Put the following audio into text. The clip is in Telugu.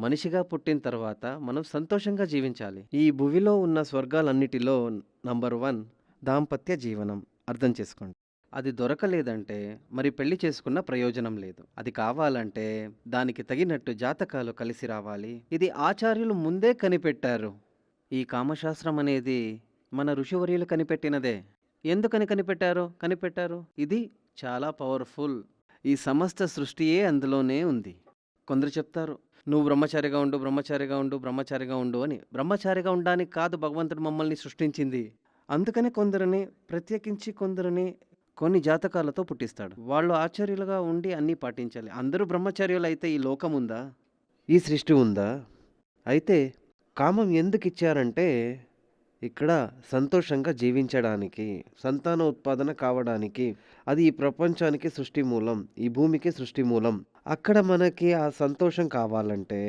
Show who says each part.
Speaker 1: మనిషిగా పుట్టిన తర్వాత మనం సంతోషంగా జీవించాలి. ఈ భువిలో ఉన్న స్వర్గాలన్నిటిలో నంబర్ 1 దాంపత్య జీవనం. అర్థం చేసుకోండి. అది దొరకలేదంటే మరి పెళ్లి చేసుకున్న ప్రయోజనం లేదు. అది కావాలంటే దానికి తగినట్టు జాతకాలు కలిసి రావాలి. ఇది ఆచార్యులు ముందే కనిపెట్టారు. ఈ కామశాస్త్రం అనేది మన ఋషివర్యులు కనిపెట్టినదే. ఎందుకని కనిపెట్టారు. ఇది చాలా పవర్‌ఫుల్. ఈ సమస్త సృష్టియే అందులోనే ఉంది. కొందరు చెప్తారు, "నువ్వు బ్రహ్మచారిగా ఉండు" అని. బ్రహ్మచారిగా ఉండడానికి కాదు భగవంతుడు మమ్మల్ని సృష్టించింది. అందుకనే ప్రత్యేకించి కొందరిని కొన్ని జాతకాలతో పుట్టిస్తాడు. వాళ్ళు ఆచార్యులుగా ఉండి అన్నీ పాటించాలి. అందరూ బ్రహ్మచార్యులైతే ఈ లోకం ఉందా? ఈ సృష్టి ఉందా? అయితే కామం ఎందుకిచ్చారంటే, ఇక్కడ సంతోషంగా జీవించడానికి, సంతానోత్పాదన కావడానికి. అది ఈ ప్రపంచానికి సృష్టి మూలం. ఈ భూమికి సృష్టి మూలం. అక్కడ మనకి ఆ సంతోషం కావాలంటే